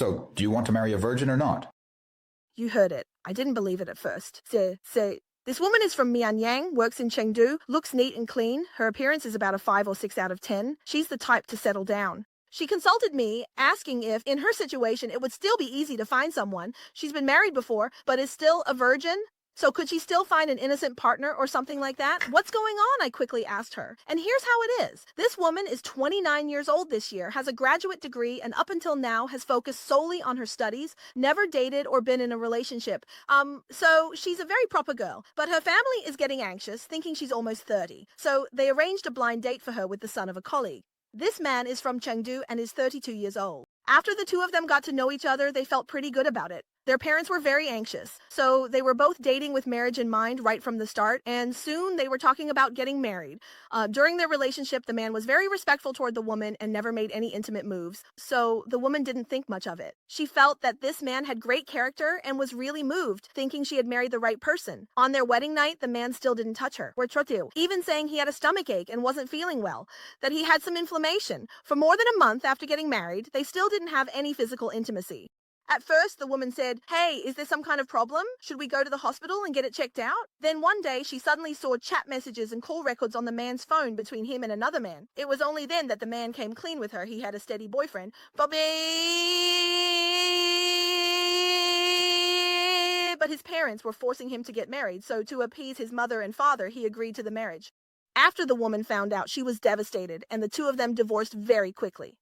So, do you want to marry a virgin or not? You heard it. I didn't believe it at first. This woman is from Mianyang, works in Chengdu, looks neat and clean. Her appearance is about a 5 or 6 out of 10. She's the type to settle down. She consulted me, asking if, in her situation, it would still be easy to find someone. She's been married before, but is still a virgin. So could she still find an innocent partner or something like that? What's going on? I quickly asked her. And here's how it is. This woman is 29 years old this year, has a graduate degree, and up until now has focused solely on her studies, never dated or been in a relationship. So she's a very proper girl. But her family is getting anxious, thinking she's almost 30. So they arranged a blind date for her with the son of a colleague. This man is from Chengdu and is 32 years old. After the two of them got to know each other, they felt pretty good about it. Their parents were very anxious, so they were both dating with marriage in mind right from the start, and soon they were talking about getting married. During their relationship, the man was very respectful toward the woman and never made any intimate moves, so the woman didn't think much of it. She felt that this man had great character and was really moved, thinking she had married the right person. On their wedding night, the man still didn't touch her, even saying he had a stomachache and wasn't feeling well, that he had some inflammation. For more than a month after getting married, they still didn't have any physical intimacy. At first, the woman said, "Hey, is there some kind of problem? Should we go to the hospital and get it checked out?" Then one day, she suddenly saw chat messages and call records on the man's phone between him and another man. It was only then that the man came clean with her. He had a steady boyfriend. But his parents were forcing him to get married, so to appease his mother and father, he agreed to the marriage. After the woman found out, she was devastated, and the two of them divorced very quickly.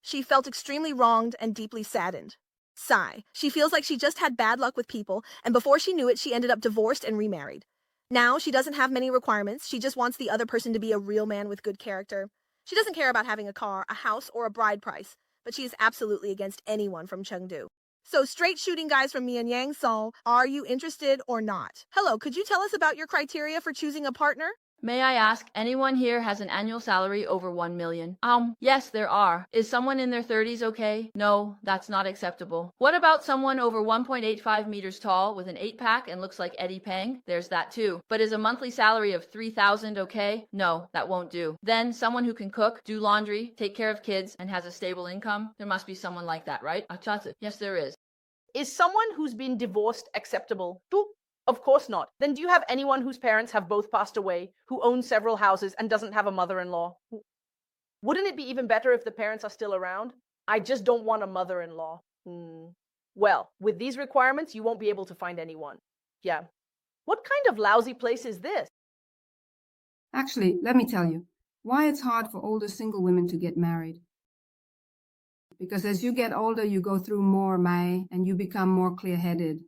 She felt extremely wronged and deeply saddened. Sigh. She feels like she just had bad luck with people, and before she knew it, she ended up divorced and remarried. Now, she doesn't have many requirements. She just wants the other person to be a real man with good character. She doesn't care about having a car, a house, or a bride price, but she is absolutely against anyone from Chengdu. So, straight shooting guys from Mianyang, Seoul, are you interested or not? Hello, could you tell us about your criteria for choosing a partner? May I ask, anyone here has an annual salary over 1 million? Yes, there are. Is someone in their 30s okay? No, that's not acceptable. What about someone over 1.85 meters tall with an 8-pack and looks like Eddie Peng? There's that too. But is a monthly salary of 3,000 okay? No, that won't do. Then someone who can cook, do laundry, take care of kids, and has a stable income? There must be someone like that, right? Yes, there is. Is someone who's been divorced acceptable? Of course not. Then do you have anyone whose parents have both passed away, who owns several houses and doesn't have a mother-in-law? Wouldn't it be even better if the parents are still around? I just don't want a mother-in-law. Well, with these requirements, you won't be able to find anyone. Yeah. What kind of lousy place is this? Actually, let me tell you why it's hard for older single women to get married. Because as you get older, you go through more Mai and you become more clear-headed.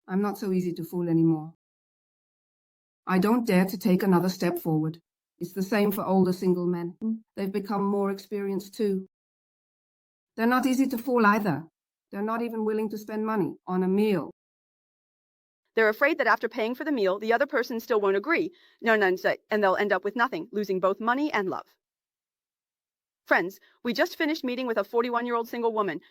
I'm not so easy to fool anymore. I don't dare to take another step forward. It's the same for older single men. They've become more experienced too. They're not easy to fool either. They're not even willing to spend money on a meal. They're afraid that after paying for the meal, the other person still won't agree. And they'll end up with nothing, losing both money and love. Friends, we just finished meeting with a 41-year-old single woman.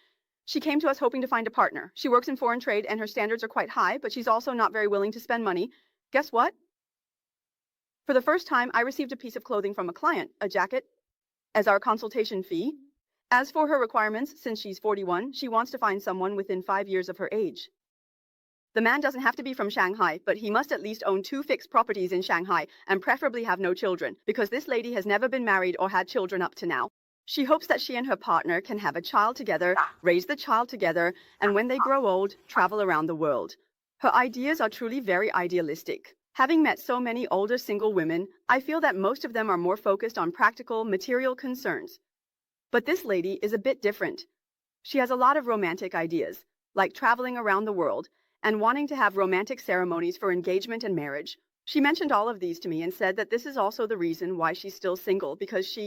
She came to us hoping to find a partner. She works in foreign trade and her standards are quite high, but she's also not very willing to spend money. Guess what? For the first time, I received a piece of clothing from a client, a jacket, as our consultation fee. As for her requirements, since she's 41, she wants to find someone within 5 years of her age. The man doesn't have to be from Shanghai, but he must at least own 2 fixed properties in Shanghai and preferably have no children, because this lady has never been married or had children up to now. She hopes that she and her partner can have a child together, raise the child together, and when they grow old, travel around the world. Her ideas are truly very idealistic. Having met so many older single women, I feel that most of them are more focused on practical, material concerns. But this lady is a bit different. She has a lot of romantic ideas, like traveling around the world and wanting to have romantic ceremonies for engagement and marriage. She mentioned all of these to me and said that this is also the reason why she's still single, because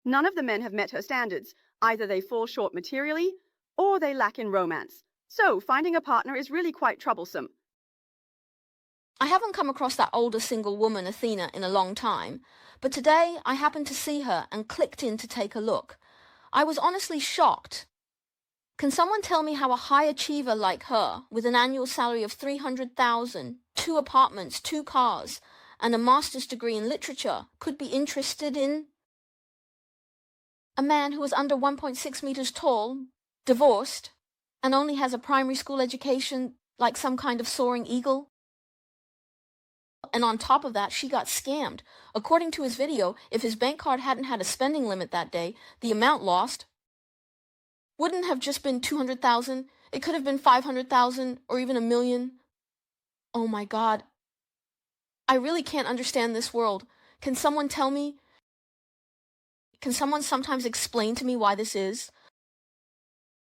none of the men have met her standards. Either they fall short materially, or they lack in romance. So, finding a partner is really quite troublesome. I haven't come across that older single woman, Athena, in a long time, but today I happened to see her and clicked in to take a look. I was honestly shocked. Can someone tell me how a high achiever like her, with an annual salary of 300,000, 2 apartments, 2 cars, and a master's degree in literature, could be interested in A man who is under 1.6 meters tall, divorced, and only has a primary school education like some kind of soaring eagle. And on top of that, she got scammed. According to his video, if his bank card hadn't had a spending limit that day, the amount lost wouldn't have just been 200,000. It could have been 500,000 or even 1 million. Oh my God. I really can't understand this world. Can someone tell me? Can someone sometimes explain to me why this is?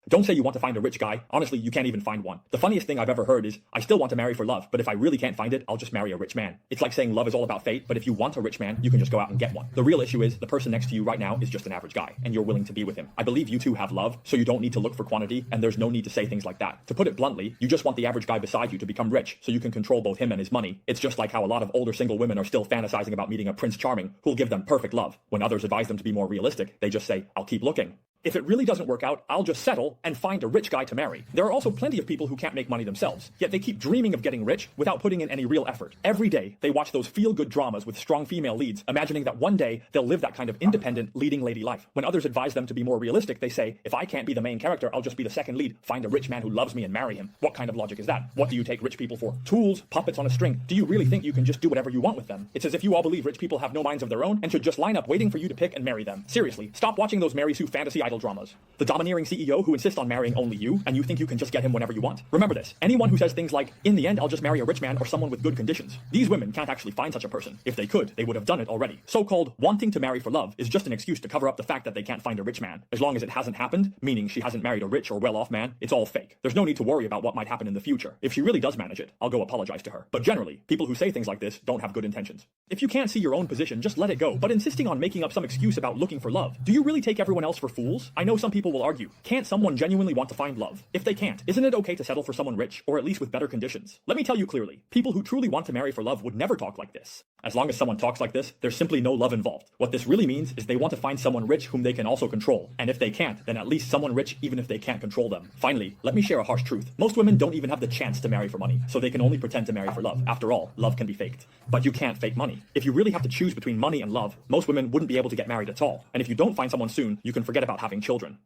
Don't say you want to find a rich guy. Honestly, you can't even find one. The funniest thing I've ever heard is, I still want to marry for love, but if I really can't find it, I'll just marry a rich man. It's like saying love is all about fate, but if you want a rich man, you can just go out and get one. The real issue is, the person next to you right now is just an average guy, and you're willing to be with him. I believe you two have love, so you don't need to look for quantity, and there's no need to say things like that. To put it bluntly, you just want the average guy beside you to become rich, so you can control both him and his money. It's just like how a lot of older single women are still fantasizing about meeting a Prince Charming, who'll give them perfect love. When others advise them to be more realistic, they just say, I'll keep looking. If it really doesn't work out, I'll just settle and find a rich guy to marry. There are also plenty of people who can't make money themselves, yet they keep dreaming of getting rich without putting in any real effort. Every day, they watch those feel-good dramas with strong female leads, imagining that one day they'll live that kind of independent, leading lady life. When others advise them to be more realistic, they say, if I can't be the main character, I'll just be the second lead. Find a rich man who loves me and marry him. What kind of logic is that? What do you take rich people for? Tools? Puppets on a string? Do you really think you can just do whatever you want with them? It's as if you all believe rich people have no minds of their own and should just line up waiting for you to pick and marry them. Seriously, stop watching those Mary Sue fantasy idol dramas. The domineering CEO who insists on marrying only you, and you think you can just get him whenever you want. Remember this, anyone who says things like, in the end I'll just marry a rich man or someone with good conditions. These women can't actually find such a person. If they could, they would have done it already. So-called wanting to marry for love is just an excuse to cover up the fact that they can't find a rich man. As long as it hasn't happened, meaning she hasn't married a rich or well-off man, it's all fake. There's no need to worry about what might happen in the future. If she really does manage it, I'll go apologize to her. But generally, people who say things like this don't have good intentions. If you can't see your own position, just let it go. But insisting on making up some excuse about looking for love, do you really take everyone else for fools? I know some people will argue, can't someone genuinely want to find love? If they can't, isn't it okay to settle for someone rich, or at least with better conditions? Let me tell you clearly, people who truly want to marry for love would never talk like this. As long as someone talks like this, there's simply no love involved. What this really means is they want to find someone rich whom they can also control, and if they can't, then at least someone rich even if they can't control them. Finally, let me share a harsh truth. Most women don't even have the chance to marry for money, so they can only pretend to marry for love. After all, love can be faked. But you can't fake money. If you really have to choose between money and love, most women wouldn't be able to get married at all, and if you don't find someone soon, you can forget about having children.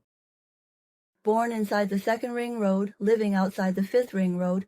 Born inside the 2nd Ring Road, living outside the 5th Ring Road,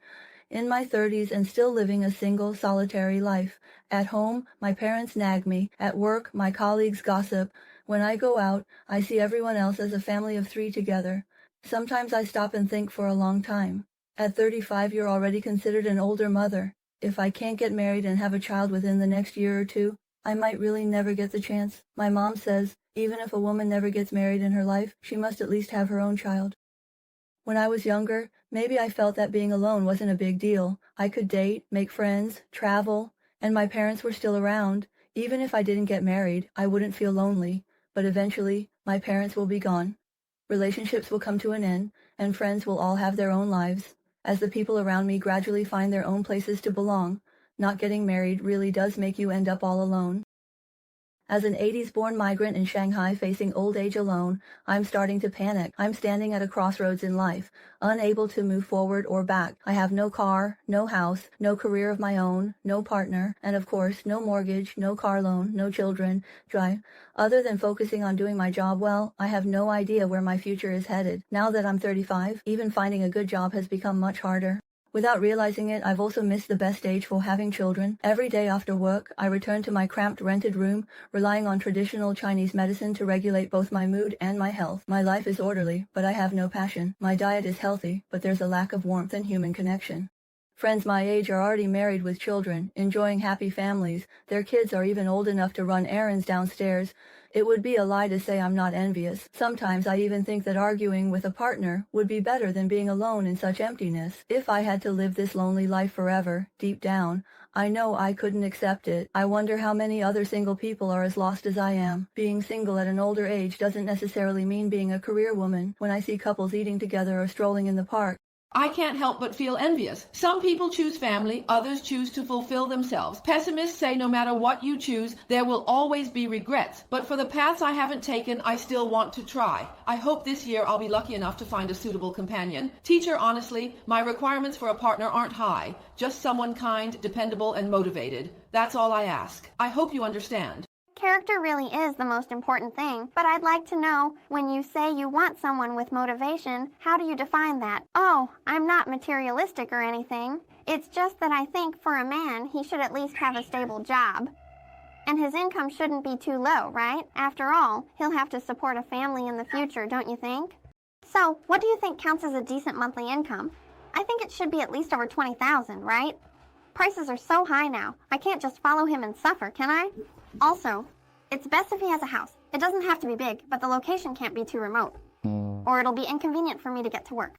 in my 30s and still living a single, solitary life. At home, my parents nag me. At work, my colleagues gossip. When I go out, I see everyone else as a family of 3 together. Sometimes I stop and think for a long time. At 35, you're already considered an older mother. If I can't get married and have a child within the next year or two, I might really never get the chance. My mom says, even if a woman never gets married in her life, she must at least have her own child. When I was younger, maybe I felt that being alone wasn't a big deal. I could date, make friends, travel, and my parents were still around. Even if I didn't get married, I wouldn't feel lonely. But eventually, my parents will be gone. Relationships will come to an end, and friends will all have their own lives. As the people around me gradually find their own places to belong, not getting married really does make you end up all alone. As an 80s-born migrant in Shanghai facing old age alone, I'm starting to panic. I'm standing at a crossroads in life, unable to move forward or back. I have no car, no house, no career of my own, no partner, and of course, no mortgage, no car loan, no children. Other than focusing on doing my job well, I have no idea where my future is headed. Now that I'm 35, even finding a good job has become much harder. Without realizing it, I've also missed the best age for having children. Every day after work, I return to my cramped rented room, relying on traditional Chinese medicine to regulate both my mood and my health. My life is orderly, but I have no passion. My diet is healthy, but there's a lack of warmth and human connection. Friends my age are already married with children, enjoying happy families. Their kids are even old enough to run errands downstairs. It would be a lie to say I'm not envious. Sometimes I even think that arguing with a partner would be better than being alone in such emptiness. If I had to live this lonely life forever, deep down, I know I couldn't accept it. I wonder how many other single people are as lost as I am. Being single at an older age doesn't necessarily mean being a career woman. When I see couples eating together or strolling in the park, I can't help but feel envious. Some people choose family, others choose to fulfill themselves. Pessimists say no matter what you choose, there will always be regrets. But for the paths I haven't taken, I still want to try. I hope this year I'll be lucky enough to find a suitable companion. Teacher, honestly, my requirements for a partner aren't high. Just someone kind, dependable, and motivated. That's all I ask. I hope you understand. Character really is the most important thing, but I'd like to know, when you say you want someone with motivation, how do you define that? Oh, I'm not materialistic or anything. It's just that I think for a man, he should at least have a stable job. And his income shouldn't be too low, right? After all, he'll have to support a family in the future, don't you think? So, what do you think counts as a decent monthly income? I think it should be at least over $20,000, right? Prices are so high now, I can't just follow him and suffer, can I? Also, it's best if he has a house. It doesn't have to be big, but the location can't be too remote. Or it'll be inconvenient for me to get to work.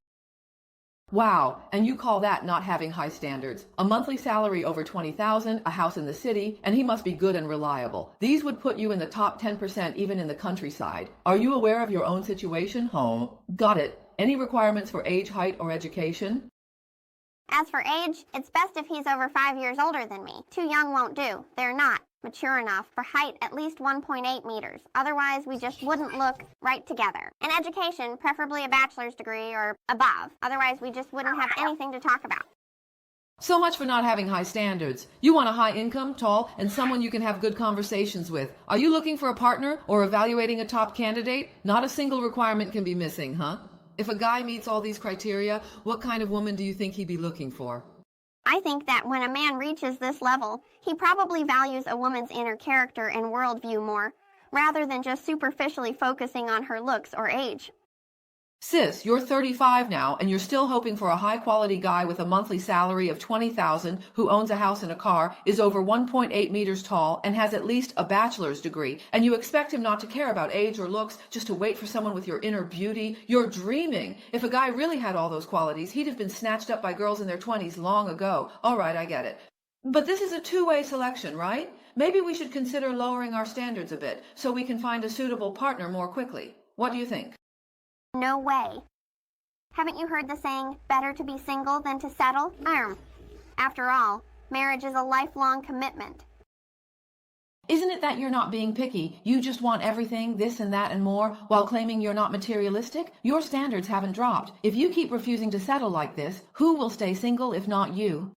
Wow, and you call that not having high standards. A monthly salary over $20,000, a house in the city, and he must be good and reliable. These would put you in the top 10% even in the countryside. Are you aware of your own situation? Oh, got it. Any requirements for age, height, or education? As for age, it's best if he's over 5 years older than me. Too young won't do. They're not mature enough. For height, at least 1.8 meters. Otherwise, we just wouldn't look right together. And education, preferably a bachelor's degree or above. Otherwise, we just wouldn't have anything to talk about. So much for not having high standards. You want a high income, tall, and someone you can have good conversations with. Are you looking for a partner or evaluating a top candidate? Not a single requirement can be missing, huh? If a guy meets all these criteria, what kind of woman do you think he'd be looking for? I think that when a man reaches this level, he probably values a woman's inner character and worldview more, rather than just superficially focusing on her looks or age. Sis, you're 35 now, and you're still hoping for a high-quality guy with a monthly salary of $20,000 who owns a house and a car, is over 1.8 meters tall, and has at least a bachelor's degree, and you expect him not to care about age or looks, just to wait for someone with your inner beauty? You're dreaming. If a guy really had all those qualities, he'd have been snatched up by girls in their 20s long ago. All right, I get it. But this is a two-way selection, right? Maybe we should consider lowering our standards a bit, so we can find a suitable partner more quickly. What do you think? No way. Haven't you heard the saying, better to be single than to settle? After all, marriage is a lifelong commitment. Isn't it that you're not being picky? You just want everything, this and that and more, while claiming you're not materialistic? Your standards haven't dropped. If you keep refusing to settle like this, who will stay single if not you?